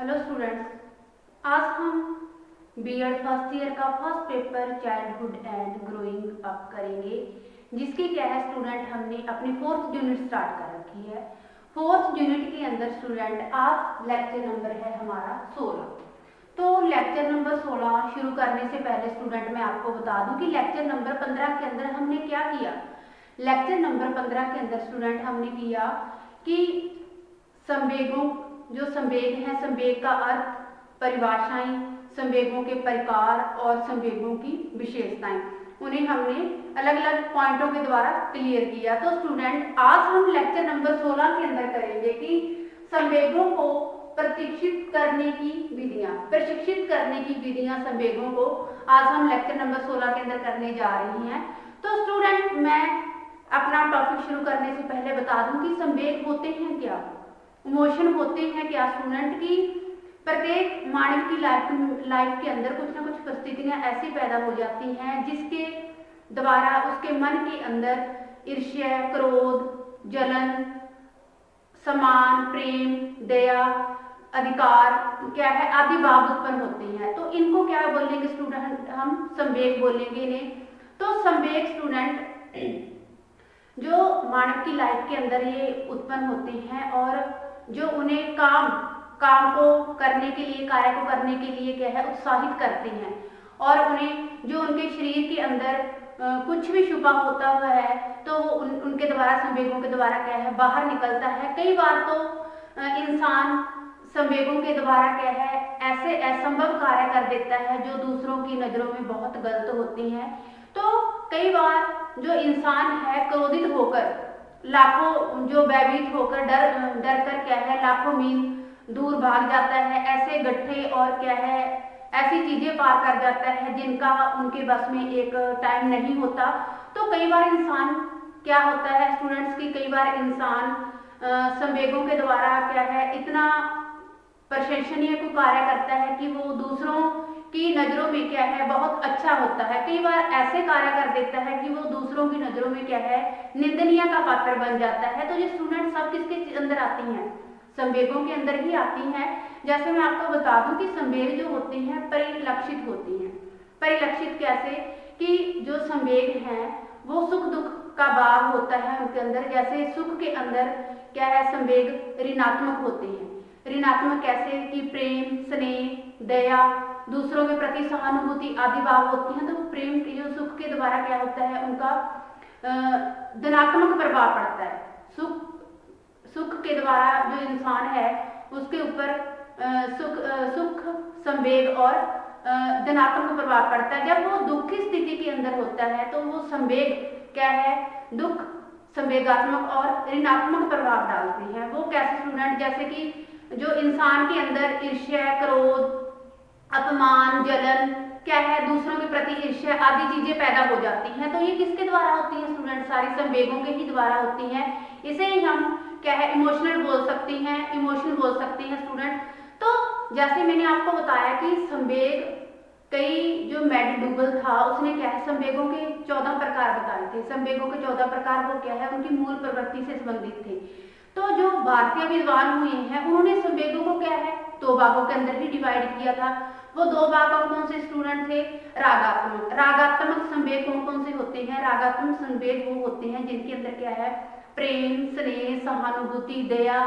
Hello students, आज हम BEd first year का first paper childhood and growing up करेंगे, जिसकी क्या है स्टूडेंट हमने अपनी फोर्थ यूनिट स्टार्ट कर रखी है। फोर्थ यूनिट के अंदर स्टूडेंट आज लेक्चर नंबर है हमारा 16। तो लेक्चर नंबर 16 शुरू करने से पहले स्टूडेंट मैं आपको बता दूं कि लेक्चर नंबर 15 के अंदर हमने क्या किया। लेक्चर नंबर 15 के अंदर स्टूडेंट हमने किया कि संवेगों, जो संवेग हैं, संवेग का अर्थ, परिभाषाएं, संवेगों के प्रकार और संवेगों की विशेषताएं, उन्हें हमने अलग अलग पॉइंटों के द्वारा क्लियर किया। तो स्टूडेंट आज हम लेक्चर नंबर 16 के अंदर करेंगे कि संवेगों को प्रशिक्षित करने की विधियां संवेगों को आज हम लेक्चर नंबर 16 के अंदर करने जा रही हैं। तो स्टूडेंट मैं अपना टॉपिक शुरू करने से पहले बता दूं कि संवेग होते हैं क्या, इमोशन होते हैं क्या स्टूडेंट की। प्रत्येक मानव की लाइफ के अंदर कुछ ना कुछ परिस्थितियां ऐसी पैदा हो जाती हैं जिसके द्वारा उसके मन के अंदर ईर्ष्या, क्रोध, जलन, सम्मान, प्रेम, दया, अधिकार क्या है आदि भाव उत्पन्न होते हैं। तो इनको क्या बोलेंगे स्टूडेंट, हम संवेग बोलेंगे इन्हें। तो संवेग स्टूडेंट जो मानव की लाइफ के अंदर ये उत्पन्न होते हैं और जो उन्हें काम को करने के लिए, कार्य को करने के लिए क्या है उत्साहित करते हैं, और उन्हें जो उनके शरीर के अंदर कुछ भी छुपा होता हुआ है तो उनके द्वारा, संवेगों के द्वारा क्या है बाहर निकलता है। कई बार तो इंसान संवेगों के द्वारा क्या है ऐसे असंभव कार्य कर देता है जो दूसरों की नजरों में बहुत गलत होती हैं। तो कई बार जो इंसान है क्रोधित होकर, लाखों जो भयभीत होकर डर कर क्या है लाखों मील दूर भाग जाता है, ऐसे गड्ढे और क्या है ऐसी चीजें पार कर जाता है जिनका उनके बस में एक टाइम नहीं होता। तो कई बार इंसान क्या होता है स्टूडेंट्स की, कई बार इंसान संवेगों के द्वारा क्या है इतना प्रशंसनीय को कार्य करता है कि वो दूसरों की नजरों में क्या है बहुत अच्छा होता है। कई बार ऐसे कार्य कर देता है कि वो दूसरों की नजरों में क्या है निंदनीय का पात्र बन जाता है। तो ये स्टूडेंट सब किसके अंदर आती हैं, संवेगों के अंदर ही आती हैं। जैसे मैं आपको बता दूं कि संवेग जो होते हैं परिलक्षित होती हैं। परिलक्षित कैसे कि जो संवेग हैं वो सुख दुख का भाव होता है उनके अंदर। जैसे सुख के अंदर क्या है संवेग ऋणात्मक होते हैं। ऋणात्मक कैसे कि प्रेम, स्नेह, दया, दूसरों के प्रति सहानुभूति आदि भाव होती हैं। तो प्रेम के जो सुख के द्वारा क्या होता है उनका धनात्मक प्रभाव पड़ता है। सुख के द्वारा जो इंसान है उसके ऊपर सुख संवेग और धनात्मक प्रभाव पड़ता है। जब वो दुख की स्थिति के अंदर होता है तो वो संवेग क्या है दुख संवेगात्मक और ऋणात्मक प्रभाव डालते हैं। वो कैसे स्टूडेंट, जैसे कि जो इंसान के अंदर ईर्ष्या, क्रोध, अपमान, जलन क्या है दूसरों के प्रति ईर्ष्या आदि चीजें पैदा हो जाती हैं। तो ये किसके द्वारा होती है स्टूडेंट, सारी संवेगों के ही द्वारा होती हैं। इसे ही हम क्या है इमोशनल बोल सकती हैं, इमोशन बोल सकती हैं स्टूडेंट। तो जैसे मैंने आपको बताया कि संवेग, कई जो मैकडूगल था उसने क्या है संवेगों के 14 प्रकार बताए थे। संवेगों के 14 प्रकार वो क्या है उनकी मूल प्रवृत्ति से संबंधित थे। तो जो भारतीय विद्वान हुए हैं उन्होंने संवेगों को क्या है 2 भागों के अंदर ही डिवाइड किया था। वो 2 भाग कौन से स्टूडेंट थे, रागात्मक संवेग कौन से होते हैं। रागात्मक संवेग वो होते हैं जिनके अंदर क्या है प्रेम, स्नेह, सहानुभूति, दया,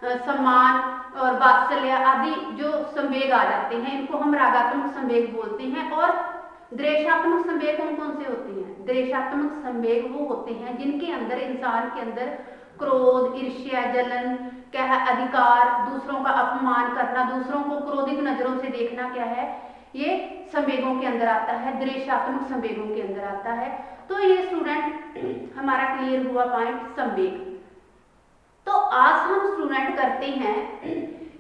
सम्मान और वात्सल्य आदि जो संवेग आ जाते हैं, इनको हम रागात्मक संवेग बोलते हैं। और द्वेषात्मक संवेग कौन से होते हैं, द्वेषात्मक संवेग वो होते हैं जिनके अंदर इंसान के अंदर क्रोध, ईर्ष्या, जलन क्या है, अधिकार, दूसरों का अपमान करना, दूसरों को क्रोधित नजरों से देखना क्या है ये संवेगों के अंदर आता है, द्वेषात्मक संवेगों के अंदर आता है। तो ये स्टूडेंट हमारा क्लियर हुआ पॉइंट संवेग। तो आज हम स्टूडेंट करते हैं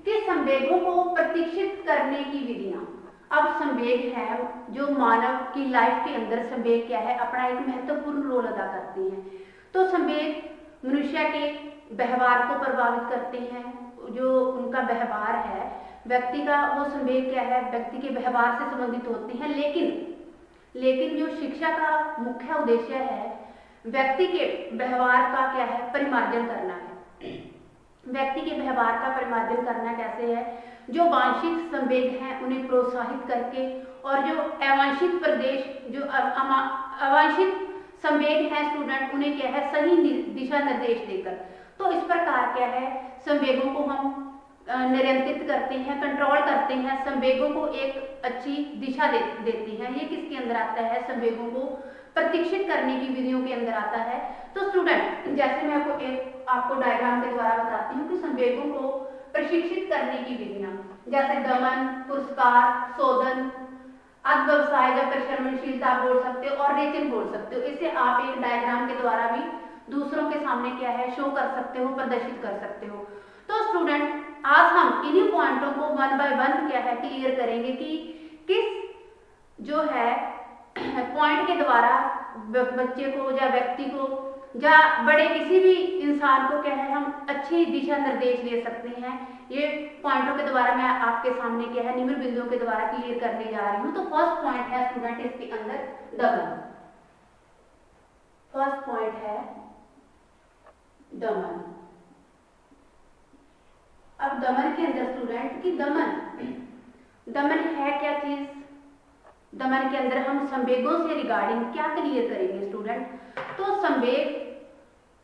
कि संवेगों को प्रशिक्षित करने की विधियां। अब संवेग है जो मानव की लाइफ के अंदर संवेग क्या है अपना एक महत्वपूर्ण रोल अदा करती हैं। तो संवेग मनुष्य के व्यवहार को प्रभावित करते हैं। जो उनका व्यवहार है व्यक्ति का, वो संवेग क्या है व्यक्ति के व्यवहार से संबंधित होते हैं। लेकिन जो शिक्षा का मुख्य उद्देश्य है व्यक्ति के व्यवहार का क्या है परिमार्जन करना है। व्यक्ति के व्यवहार का परिमार्जन करना कैसे है, जो वांछित संवेग हैं उन्हें प्रोत्साहित करके, और जो अवांछित प्रदेश जो अवांछित संवेग हैं स्टूडेंट उन्हें क्या है सही दिशा निर्देश देकर। तो इस प्रकार क्या है संवेगों को हम नियंत्रित करते हैं, कंट्रोल करते हैं, संवेगों को एक अच्छी दिशा देती हैं। ये किसके अंदर आता है, संवेगों को प्रशिक्षित करने की विधियों के अंदर आता है। तो स्टूडेंट जैसे मैं आपको डायग्राम के द्वारा बताती हूँ कि संवेगों को प्रशिक्षित करने की विधियां, जैसे दमन, पुरस्कार, शोधन, अध्यवसाय या परिश्रमशीलता बोल सकते हो और रेचन बोल सकते हो। इसे आप एक डायग्राम के द्वारा भी दूसरों के सामने क्या है शो कर सकते हो, प्रदर्शित कर सकते हो। तो स्टूडेंट आज हम इन्हीं पॉइंटों को वन बाय वन क्या है क्लियर करेंगे कि किस जो है पॉइंट के द्वारा बच्चे को या व्यक्ति को या बड़े किसी भी इंसान को क्या है हम अच्छी दिशा निर्देश दे सकते हैं। ये पॉइंटों के द्वारा मैं आपके सामने क्या है निम्न बिंदुओं के द्वारा क्लियर करने जा रही हूँ। तो फर्स्ट पॉइंट है स्टूडेंट इसके अंदर दमन। फर्स्ट पॉइंट है दमन। अब दमन के अंदर स्टूडेंट की दमन है क्या चीज, दमन के अंदर हम संवेगों से रिगार्डिंग क्या क्लियर करेंगे स्टूडेंट। तो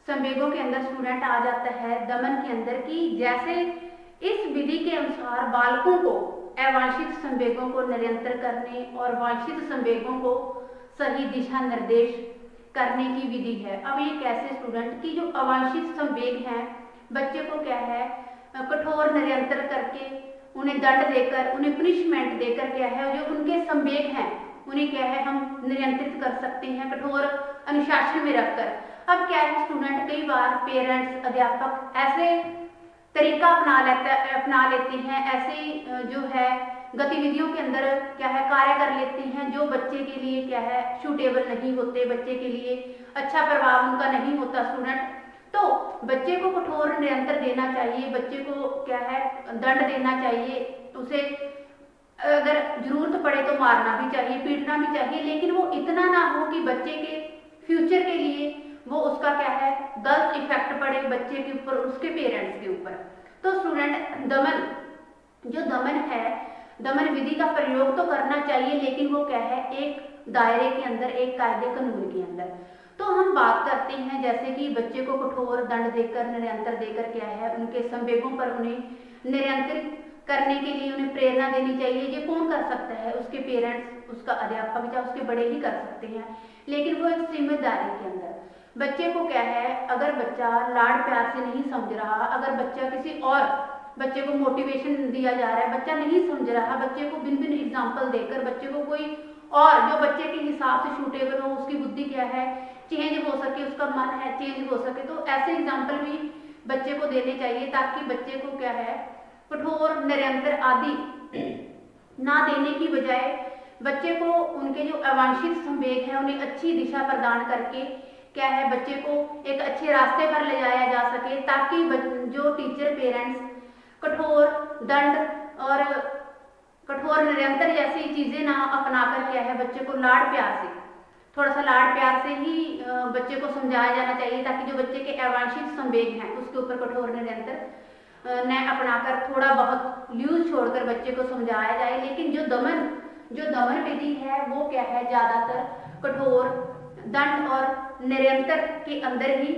संवेगों के अंदर स्टूडेंट आ जाता है दमन के अंदर की जैसे इस विधि के अनुसार बालकों को अवांछित संवेगों को नियंत्रण करने और वांछित संवेगों को सही दिशा निर्देश करने की विधि है। अब ये कैसे स्टूडेंट की जो अवांछित संवेग हैं बच्चे को क्या है कठोर नियंत्रण करके उन्हें दंड देकर उन्हें पनिशमेंट देकर क्या है जो उनके संवेग हैं उन्हें क्या है हम नियंत्रित कर सकते हैं कठोर अनुशासन में रखकर। अब क्या है स्टूडेंट कई बार पेरेंट्स अध्यापक ऐसे तरीका अपना लेते हैं, ऐसे जो है गतिविधियों के अंदर क्या है कार्य कर लेते हैं जो बच्चे के लिए क्या है सूटेबल नहीं होते, बच्चे के लिए अच्छा प्रभाव उनका नहीं होता स्टूडेंट। तो बच्चे को कठोर नियंत्रण देना चाहिए, बच्चे को क्या है दंड देना चाहिए, उसे अगर जरूरत पड़े तो मारना भी चाहिए, पीटना भी चाहिए, लेकिन वो इतना ना हो कि बच्चे के फ्यूचर के लिए वो उसका क्या है गलत इफेक्ट पड़े बच्चे के ऊपर, उसके पेरेंट्स के ऊपर। तो स्टूडेंट दमन है, दमन विधि का प्रयोग तो करना चाहिए लेकिन वो क्या है एक दायरे के अंदर, एक कायदे कानून के अंदर। तो हम बात करते हैं जैसे कि बच्चे को कठोर दंड देकर नियंत्रण देकर क्या है उनके संवेगों पर उन्हें नियंत्रित करने के लिए उन्हें प्रेरणा देनी चाहिए। ये कौन कर सकता है, उसके पेरेंट्स, उसका अध्यापक या उसके बड़े ही कर सकते हैं, लेकिन वो एक जिम्मेदारी के अंदर। बच्चे को क्या है अगर बच्चा लाड प्यार से नहीं समझ रहा, अगर बच्चा किसी और बच्चे को मोटिवेशन दिया जा रहा है, बच्चा नहीं समझ रहा, बच्चे को भिन्न भिन्न एग्जाम्पल देकर बच्चे को कोई और जो बच्चे के हिसाब से सूटेबल हो, उसकी बुद्धि क्या है चेंज हो सके, उसका मन है चेंज हो सके, तो ऐसे एग्जाम्पल भी बच्चे को देने चाहिए ताकि बच्चे को क्या है कठोर निरंतर आदि ना देने की बजाय बच्चे को उनके जो अवांछित संवेग है उन्हें अच्छी दिशा प्रदान करके क्या है बच्चे को एक अच्छे रास्ते पर ले जाया जा सके, ताकि जो टीचर पेरेंट्स कठोर दंड और कठोर निरंतर जैसी चीजें ना अपनाकर क्या है बच्चे को लाड प्यार से, थोड़ा सा लाड प्यार से ही बच्चे को समझाया जाना चाहिए, ताकि जो बच्चे के अवांछित संवेग हैं उसके ऊपर कठोर निरंतर न अपनाकर थोड़ा बहुत ल्यूज छोड़कर बच्चे को समझाया जाए। लेकिन जो दमन विधि है वो क्या है ज्यादातर कठोर दंड और निरंतर के अंदर ही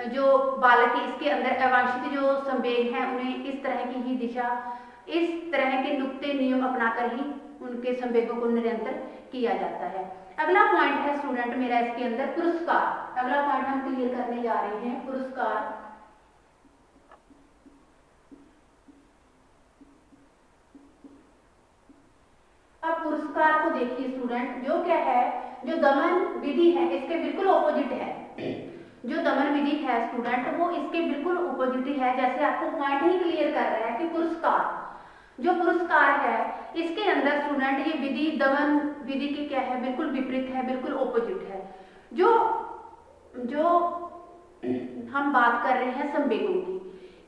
जो बालक है इसके अंदर अवांछित जो संवेग हैं उन्हें इस तरह की ही दिशा, इस तरह के नुक्ते नियम अपनाकर ही उनके संवेगों को निरंतर किया जाता है। अगला पॉइंट है स्टूडेंट मेरा इसके अंदर पुरस्कार। अगला पॉइंट हम क्लियर करने जा रहे हैं पुरस्कार। अब पुरस्कार को देखिए स्टूडेंट, जो क्या है जो दमन विधि है इसके बिल्कुल ऑपोजिट है। जो दमन विधि है स्टूडेंट वो इसके बिल्कुल ऑपोजिट है, जैसे आपको पॉइंट ही क्लियर कर रहा है कि जो पुरस्कार है इसके अंदर स्टूडेंट ये विधि दमन विधि की क्या है बिल्कुल विपरीत है, बिल्कुल ऑपोजिट है। जो हम बात कर रहे हैं संवेगों की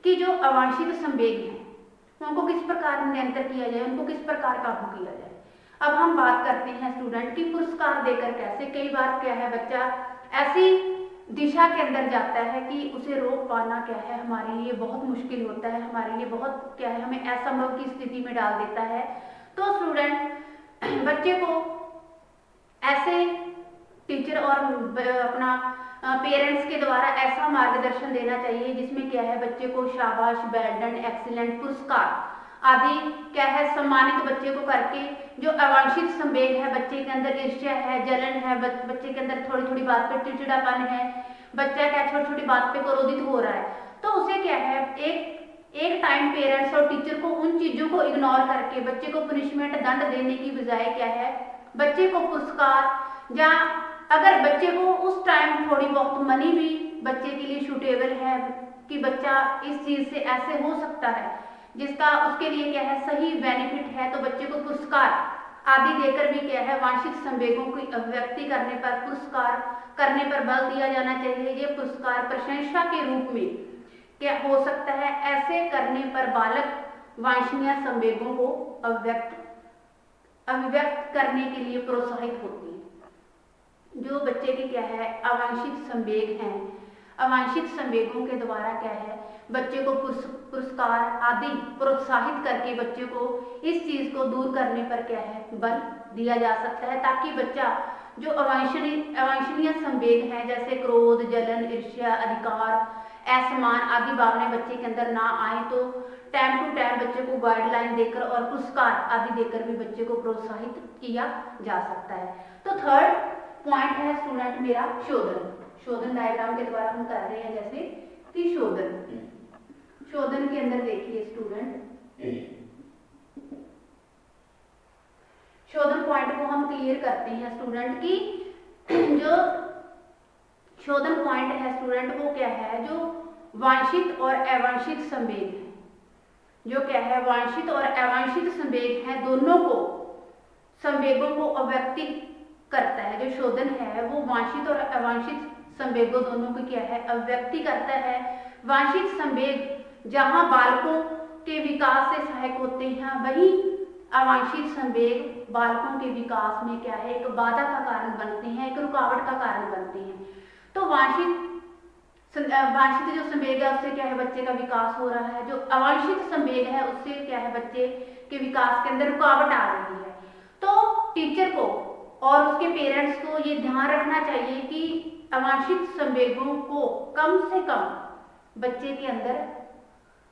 कि जो अवांछित संवेग हैं उनको किस प्रकार नियंत्रित किया जाए, उनको किस प्रकार काबू किया जाए। अब हम बात करते हैं स्टूडेंट की पुरस्कार देकर कैसे। कई बार क्या है बच्चा ऐसी दिशा के अंदर जाता है कि उसे रोक पाना क्या है हमारे लिए बहुत मुश्किल होता है, हमारे लिए बहुत क्या है, हमें असंभव की स्थिति में डाल देता है। तो स्टूडेंट बच्चे को ऐसे टीचर और अपना पेरेंट्स के द्वारा ऐसा मार्गदर्शन देना चाहिए जिसमें क्या है बच्चे को शाबाश, वेल डन, एक्सीलेंट, पुरस्कार आदि क्या है सम्मानित बच्चे को करके, जो अवांछित संवेग है बच्चे के अंदर, ईर्ष्या है, जलन है, बच्चे के अंदर थोड़ी थोड़ी बात पे चिड़चिड़ापन है, बच्चा क्या छोटी छोटी बात पे क्रोधित हो रहा है, तो उसे क्या है एक टाइम पेरेंट्स और टीचर को उन चीजों को इग्नोर करके बच्चे को पनिशमेंट, दंड देने की बजाय क्या है बच्चे को पुरस्कार, या अगर बच्चे को उस टाइम थोड़ी बहुत मनी भी बच्चे के लिए सूटेबल है कि बच्चा इस चीज से ऐसे हो सकता है जिसका उसके लिए क्या है सही बेनिफिट है, तो बच्चे को पुरस्कार आदि देकर भी क्या है वांछित संवेगों की अभिव्यक्ति करने पर, पुरस्कार करने पर बल दिया जाना चाहिए। ये पुरस्कार प्रशंसा के रूप में क्या हो सकता है, ऐसे करने पर बालक वांछनीय संवेगों को अभिव्यक्त करने के लिए प्रोत्साहित होती है। जो बच्चे के क्या है अवांछित संवेग हैं, अवांछित संवेगों के द्वारा क्या है बच्चे को पुरस्कार आदि प्रोत्साहित करके बच्चे को इस चीज को दूर करने पर क्या है बल दिया जा सकता है, ताकि बच्चा जो अवांछनीय संवेग है जैसे क्रोध, जलन, ईर्ष्या, अधिकार, असमान आदि भावनाएं बच्चे के अंदर ना आए, तो टाइम टू टाइम बच्चे को गाइडलाइन देकर और पुरस्कार आदि देकर भी बच्चे को प्रोत्साहित किया जा सकता है। तो थर्ड पॉइंट है स्टूडेंट मेरा शोधन। शोधन डायग्राम के द्वारा हम कर रहे हैं जैसे कि शोधन के अंदर देखिए स्टूडेंट, शोधन पॉइंट को हम क्लियर करते हैं स्टूडेंट की। जो शोधन पॉइंट है स्टूडेंट वो क्या है, जो वांछित और अवांछित संवेग है, जो क्या है वांछित और अवांछित संवेग है, दोनों को संवेगों को अभिव्यक्ति करता है। जो शोधन है वो वांछित और अवांछित संवेगों दोनों को क्या है अभिव्यक्ति करता है। वांछित संवेग जहां बालकों के विकास से सहायक होते हैं, वही अवांछित संवेग बालकों के विकास में क्या है एक बाधा का कारण बनते हैं, एक रुकावट का कारण बनते हैं। तो वांछित जो संवेग है उससे क्या है बच्चे का विकास हो रहा है, जो अवांछित संवेग है उससे क्या है बच्चे के विकास के अंदर रुकावट आ रही है। तो टीचर को और उसके पेरेंट्स को ये ध्यान रखना चाहिए कि अवांछित संवेगों को कम से कम बच्चे के अंदर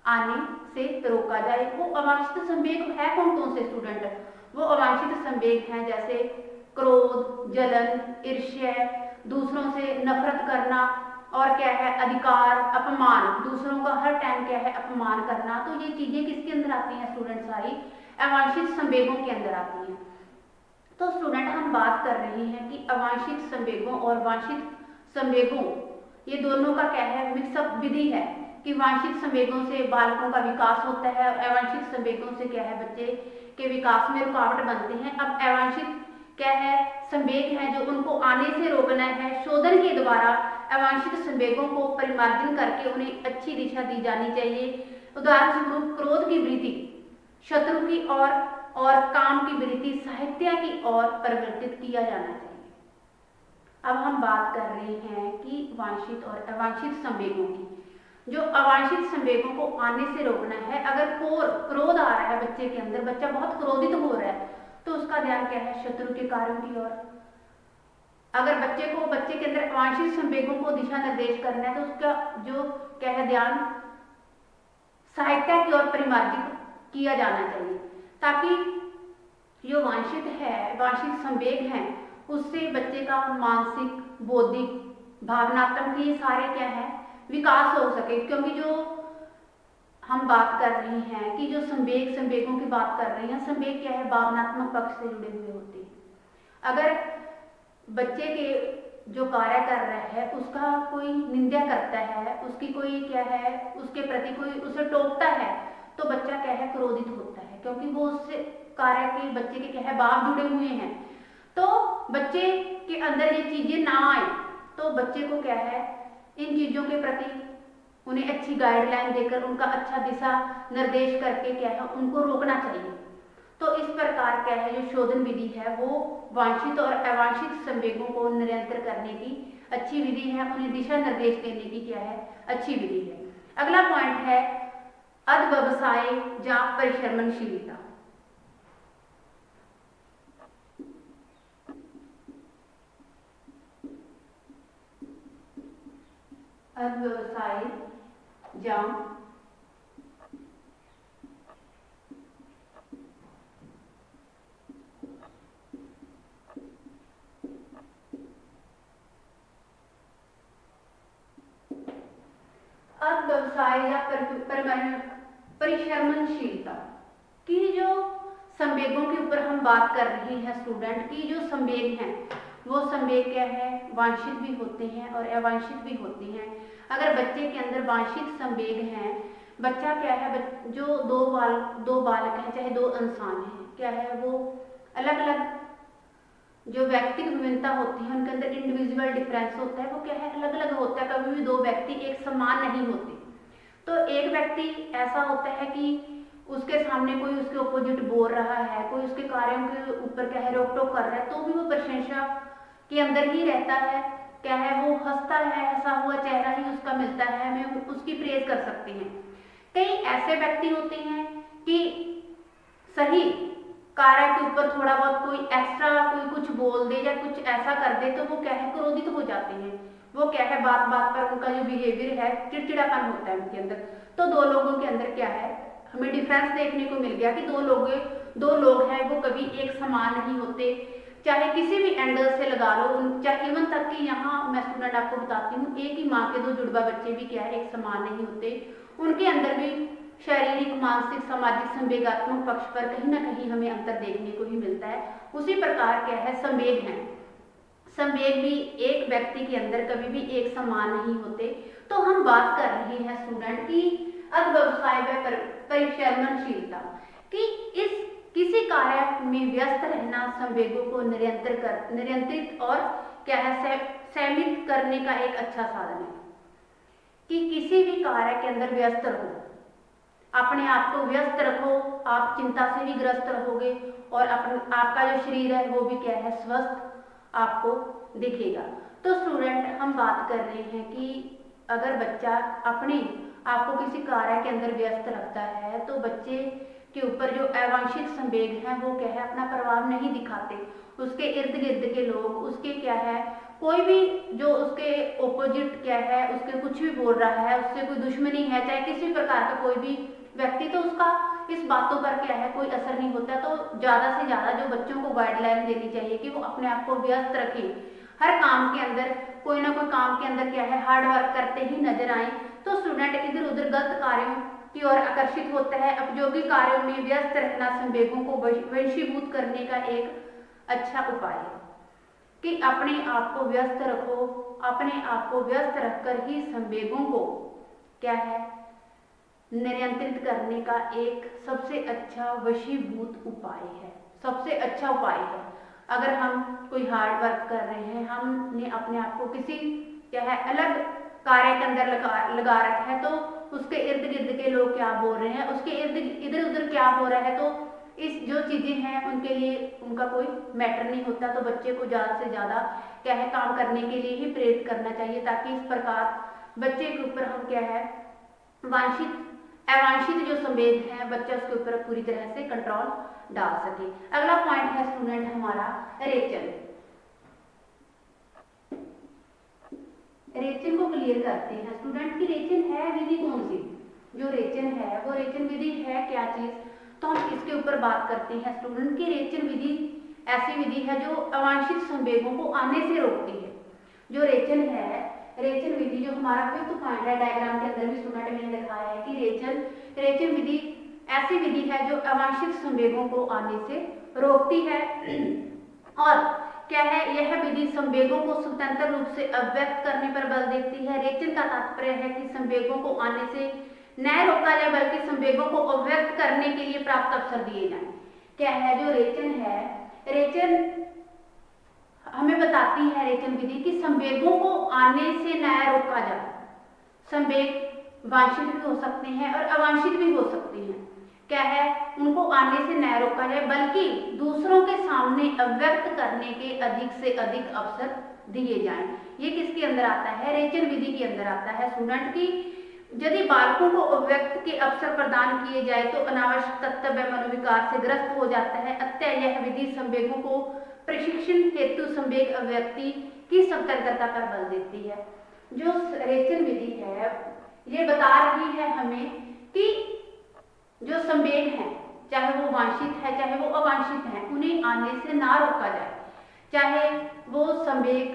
आने से रोका जाए। वो अवांछित संवेग है कौन से स्टूडेंट, वो अवांछित संवेग हैं जैसे क्रोध, जलन, ईर्ष्या, दूसरों से नफरत करना, और क्या है अधिकार, अपमान, दूसरों का हर टाइम क्या है अपमान करना। तो ये चीजें किसके अंदर आती हैं स्टूडेंट, सारी अवांछित संवेगों के अंदर आती हैं। तो स्टूडेंट हम बात कर रहे हैं कि अवांछित संवेगों और वांछित संवेगों ये दोनों का क्या है मिक्सअप विधि है कि वांछित संवेगों से बालकों का विकास होता है और अवांछित संवेगों से क्या है बच्चे के विकास में रुकावट बनते हैं। अब अवांछित क्या है संवेग है जो उनको आने से रोकना है। शोधन के द्वारा अवांछित संवेगों को परिमार्जन करके उन्हें अच्छी दिशा दी जानी चाहिए। उदाहरण स्वरूप क्रोध की वृत्ति शत्रु की ओर और काम की वृत्ति साहित्य की ओर परिवर्तित किया जाना चाहिए। अब हम बात कर रहे हैं कि वांछित और अवांछित संवेगों की। जो अवांछित संवेगों को आने से रोकना है, अगर क्रोध आ रहा है बच्चे के अंदर, बच्चा बहुत क्रोधित हो रहा है, तो उसका ध्यान क्या है शत्रु के कार्यों की ओर। अगर बच्चे के अंदर अवांछित संवेगों को दिशा निर्देश करना है तो उसका जो क्या है ध्यान साहित्य की ओर परिमार्जित किया जाना चाहिए, ताकि जो वांछित संवेग है उससे बच्चे का मानसिक, बौद्धिक, भावनात्मक ये सारे क्या है विकास हो सके। क्योंकि जो हम बात कर रहे हैं कि जो संवेगों की बात कर रहे हैं, संवेग क्या है भावनात्मक पक्ष से जुड़े हुए होते हैं। अगर बच्चे के जो कार्य कर रहा है उसका कोई निंदा करता है, उसकी कोई क्या है उसके प्रति कोई उसे टोकता है, तो बच्चा क्या है क्रोधित होता है, क्योंकि वो उससे कार्य के बच्चे के क्या है भाव जुड़े हुए हैं। तो बच्चे के अंदर ये चीजें ना आए, तो बच्चे को क्या है इन चीजों के प्रति उन्हें अच्छी गाइडलाइन देकर उनका अच्छा दिशा निर्देश करके क्या है उनको रोकना चाहिए। तो इस प्रकार क्या है जो शोधन विधि है वो वांछित और अवांछित संवेगों को नियंत्रित करने की अच्छी विधि है, उन्हें दिशा निर्देश देने की क्या है, अच्छी विधि है। अगला पॉइंट है अध्यवसाय या परिश्रमणशीलता। अध्यवसाय या अध्यवसाय या परिश्रमणशीलता की जो संवेगों के ऊपर हम बात कर रहे हैं स्टूडेंट, की जो संवेग हैं वो संवेग क्या है, वांछित भी होते हैं और अवांछित भी होते हैं। अगर बच्चे के अंदर वांछित संवेग हैं, बच्चा क्या है, जो दो बालक हैं चाहे दो इंसान हैं, क्या है वो अलग अलग जो व्यक्तिगत विभिन्नता होती है, उनके अंदर इंडिविजुअल डिफरेंस होता है, वो क्या है अलग अलग होता है। कभी भी दो व्यक्ति एक समान नहीं होते। तो एक व्यक्ति ऐसा होता है कि उसके सामने कोई उसके अपोजिट बोल रहा है, कोई उसके कार्यों के ऊपर क्या है रोक टोक कर रहा है, तो भी वो प्रशंसा के अंदर ही रहता है, क्या है वो हंसता है, हंसा हुआ चेहरा ही उसका मिलता है, हमें उसकी प्रेज कर सकते हैं। कई ऐसे व्यक्ति होते हैं कि सही कार्य के ऊपर थोड़ा बहुत कोई एक्स्ट्रा कोई कुछ बोल दे या कुछ ऐसा कर दे तो वो क्या है क्रोधित हो जाते हैं, वो क्या है बात बात पर उनका जो बिहेवियर है चिड़चिड़ापन होता है उनके अंदर। तो दो लोगों के अंदर क्या है हमें डिफरेंस देखने को मिल गया कि दो लोग हैं वो कभी एक समान नहीं होते, चाहे किसी भी एंगल से लगा लो, चाहे इवन तक कि यहाँ मैं स्टूडेंट आपको बताती हूँ, एक ही माँ के दो जुड़वा बच्चे भी क्या है एक समान नहीं होते, उनके अंदर भी शारीरिक, मानसिक, सामाजिक, संवेगात्मक पक्ष पर कहीं ना कहीं हमें अंतर देखने को ही मिलता है। उसी प्रकार क्या है संवेग है, संवेग भी एक व्यक्ति के अंदर कभी भी एक समान नहीं होते। तो हम बात कर रहे हैं स्टूडेंट की अध्यवसाय व परिश्रमणशीलता कि इस किसी कार्य में व्यस्त रहना संवेगों को नियंत्रित और क्या है संयमित करने का एक अच्छा साधन है। कि किसी भी कार्य के अंदर व्यस्त रहो, अपने आप को व्यस्त रखो, आप चिंता से भी ग्रस्त रहोगे और आपका जो शरीर है वो भी क्या है स्वस्थ आपको दिखेगा। तो स्टूडेंट हम बात कर रहे हैं कि अगर बच्चा अपने आपको किसी कार्य के अंदर व्यस्त रखता है तो बच्चे के ऊपर जो अवांछित संवेग हैं वो क्या है अपना प्रभाव नहीं दिखाते, उसके इर्द गिर्द के लोग उसके क्या है कोई भी जो उसके ओपोजिट क्या है उसके कुछ भी बोल रहा है, उससे कोई दुश्मनी है चाहे किसी प्रकार का कोई भी व्यक्ति, तो उसका इस बातों पर क्या है कोई असर नहीं होता। तो ज़्यादा से ज़्यादा जो बच्चों को गाइडलाइन देनी चाहिए कि वो अपने आप को व्यस्त रखें, हर काम के अंदर कोई ना कोई काम के अंदर क्या है हार्ड वर्क करते ही नजर आए। तो स्टूडेंट इधर उधर गलत कार्यों की ओर आकर्षित होता है। उपयोगी कार्यों में व्यस्त रहना संवेगों को वशीभूत करने का एक अच्छा उपाय है कि अपने आप को व्यस्त रखो, अपने आप को व्यस्त रखकर ही संवेगों को क्या है नियंत्रित करने का एक सबसे अच्छा वशीभूत उपाय है, सबसे अच्छा उपाय है। अगर हम कोई हार्ड वर्क कर रहे हैं, हमने अपने आप को किसी क्या है अलग कार्य के अंदर लगा रखा है, तो उसके इर्द गिर्द के लोग क्या बोल रहे हैं, उसके इधर उधर क्या हो रहा है, तो इस जो चीजें हैं उनके लिए उनका कोई मैटर नहीं होता। तो बच्चे को ज्यादा से ज्यादा क्या है काम करने के लिए ही प्रेरित करना चाहिए ताकि इस प्रकार बच्चे के ऊपर हम क्या है वांछित अवांछित जो संवेग है बच्चा उसके ऊपर पूरी तरह से कंट्रोल डाल सके। अगला पॉइंट है स्टूडेंट हमारा रेचन। रेचन को क्लियर करते हैं स्टूडेंट की रेचन है विधि कौन सी, जो रेचन है वो रेचन विधि है क्या चीज, तो हम इसके ऊपर बात करते हैं स्टूडेंट की रेचन विधि ऐसी विधि है जो अवांछित संवेगों को आने से रोकती है। जो रेचन है, रेचन विधि जो हमारा फिफ्थ पॉइंट है डायग्राम के अंदर भी स्टूडेंट मैंने दिखाया है कि रेचन विधि ऐसी विधि है जो अवांछित संवेगों को आने से रोकती है और क्या है यह विधि संवेगों को स्वतंत्र रूप से अभिव्यक्त करने पर बल देती है। रेचन का तात्पर्य है कि संवेगों को आने से न रोका जाए बल्कि संवेगों को अभिव्यक्त करने के लिए प्राप्त अवसर दिए जाएं। क्या है जो रेचन है, रेचन हमें बताती है रेचन विधि कि संवेगों को आने से न रोका जाए। संवेग वांछित भी हो सकते हैं और अवांछित भी हो सकते हैं, क्या है उनको आने से न रोका जाए बल्कि दूसरों के सामने अभिव्यक्त करने के अधिक से अधिक अवसर दिए जाएं। ये किसके अंदर आता है? रेचन विधि के अंदर आता है स्टूडेंट की। यदि बालकों को अभिव्यक्त के अवसर प्रदान किए जाए तो अनावश्यक तत्व व मनोविकार से ग्रस्त हो जाता है। अतः यह विधि संवेगों को प्रशिक्षण हेतु संवेग अभिव्यक्ति की स्वतंत्रता पर बल देती है। जो रेचन विधि है ये बता रही है हमें कि जो संवेग हैं, चाहे वो वांछित है चाहे वो अवांछित है, उन्हें आने से ना रोका जाए। चाहे वो संवेग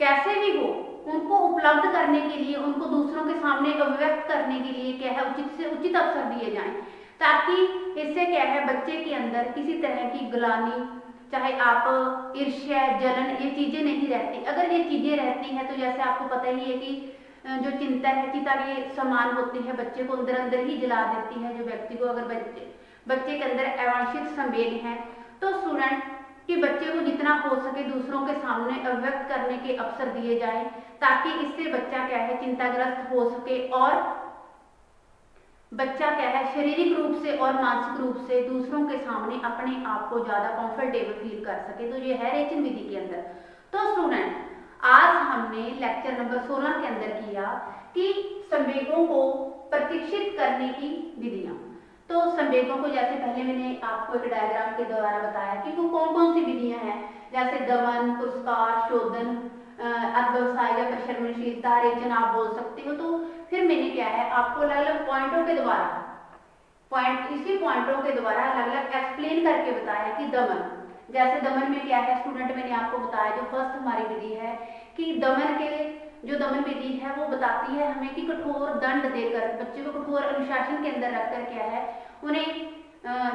कैसे भी हो, उनको उपलब्ध करने के लिए, उनको दूसरों के सामने अभिव्यक्त करने के लिए क्या है, उचित से उचित अवसर दिए जाएं, ताकि इससे क्या है बच्चे के अंदर किसी तरह की ग्लानि, चाहे आप ईर्ष्या, जलन, ये चीजें नहीं रहती। अगर ये चीजें रहती हैं तो जैसे आपको पता ही है कि जो चिंता है, चिता ये समान होती है, बच्चे को अंदर अंदर ही जला देती है। जो व्यक्ति को अगर बच्चे के अंदर अवांछित संवेग है तो स्टूडेंट कि बच्चे को जितना हो सके दूसरों के सामने अभिव्यक्त करने के अवसर दिए जाए, ताकि इससे बच्चा क्या है चिंताग्रस्त हो सके और बच्चा क्या है शारीरिक रूप से और मानसिक रूप से दूसरों के सामने अपने आप को ज्यादा कंफर्टेबल फील कर सके। तो ये है रेचन विधि के अंदर। तो स्टूडेंट आज हमने लेक्चर नंबर 16 के अंदर किया कि संवेगों को प्रशिक्षित करने की विधियां। तो संवेगों को जैसे पहले मैंने आपको एक डायग्राम के द्वारा बताया कि वो कौन कौन सी विधियां हैं, जैसे दमन, पुरस्कार, शोधन, अध्यवसाय या प्रशमनशीलता, रेचन आप बोल सकते हो। तो फिर मैंने क्या है आपको अलग अलग पॉइंटों के द्वारा इसी पॉइंटों के द्वारा अलग अलग एक्सप्लेन करके बताया कि दमन, जैसे दमन में क्या है स्टूडेंट, मैंने आपको बताया जो फर्स्ट हमारी विधि है कि दमन के जो दमन विधि है वो बताती है हमें कि कठोर दंड देकर बच्चे को कठोर अनुशासन के अंदर रखकर क्या है उन्हें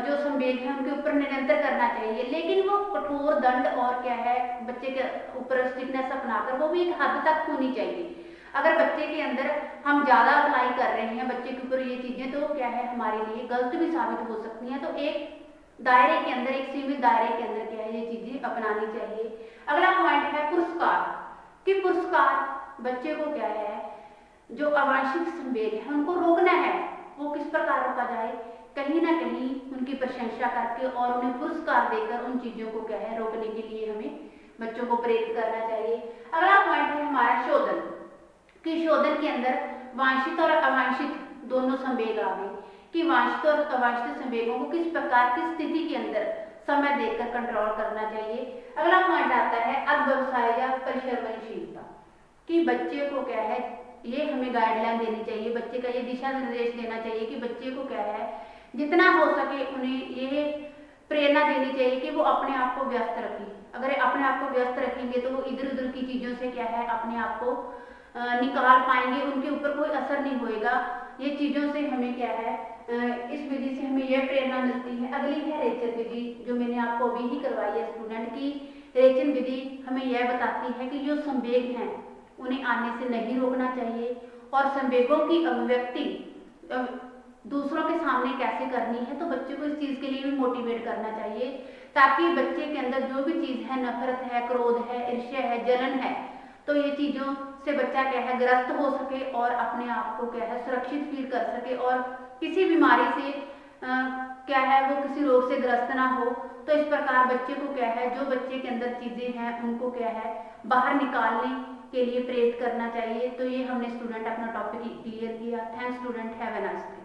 जो संवेग है उनके ऊपर निरंतर करना चाहिए, लेकिन वो कठोर दंड और क्या है बच्चे के ऊपर स्ट्रिक्टनेस अपनाकर वो भी एक हद तक होनी चाहिए। अगर बच्चे के अंदर हम ज्यादा अप्लाई कर रहे हैं बच्चे के ऊपर ये चीजें, तो क्या है हमारे लिए गलत भी साबित हो सकती हैं। तो एक दायरे के अंदर, एक सीमित दायरे के अंदर क्या है ये चीजें अपनानी चाहिए। अगला पॉइंट है पुरस्कार, कि पुरस्कार बच्चे को क्या है जो अवांछित संवेग है उनको रोकना है। वो किस प्रकार रोका जाए, कहीं ना कहीं उनकी प्रशंसा करके और उन्हें पुरस्कार देकर उन चीजों को क्या है रोकने के लिए हमें बच्चों को प्रेरित करना चाहिए। अगला पॉइंट है हमारा शोधन, कि शोधन के अंदर वांछित और अवांछित दोनों संवेग आ गए, कि वांछित और अवांछित संवेगों को किस प्रकार की स्थिति के अंदर समय देकर कंट्रोल करना चाहिए। अगला पॉइंट आता है अध्यवसाय या परिशमनशीलता, कि बच्चे को क्या है ये हमें गाइडलाइन देनी चाहिए, बच्चे का ये दिशा निर्देश देना चाहिए कि बच्चे को क्या है जितना हो सके उन्हें ये प्रेरणा देनी चाहिए कि वो अपने आप को व्यस्त रखें। अगर अपने आप को व्यस्त रखेंगे तो वो इधर उधर की चीजों से क्या है अपने आप को निकाल पाएंगे, उनके ऊपर कोई असर नहीं होएगा। ये चीजों से हमें क्या है इस विधि से हमें यह प्रेरणा मिलती है। अगली है रेचन विधि, जो मैंने आपको अभी ही करवाई है स्टूडेंट की। रेचन विधि हमें यह बताती है कि जो संवेग हैं उन्हें आने से नहीं रोकना चाहिए और संवेगों की अभिव्यक्ति दूसरों के सामने कैसे करनी है, तो बच्चे को इस चीज के लिए भी मोटिवेट करना चाहिए, ताकि बच्चे के अंदर जो भी चीज है, नफरत है, क्रोध है, ईर्ष्या है, जलन है, तो ये चीजों से बच्चा क्या है ग्रस्त हो सके और अपने आप को क्या है सुरक्षित फील कर सके और किसी बीमारी से क्या है वो किसी रोग से ग्रस्त ना हो। तो इस प्रकार बच्चे को क्या है जो बच्चे के अंदर चीजें हैं उनको क्या है बाहर निकालने के लिए प्रेरित करना चाहिए। तो ये हमने स्टूडेंट अपना टॉपिक क्लियर किया। Thanks student, have a nice day.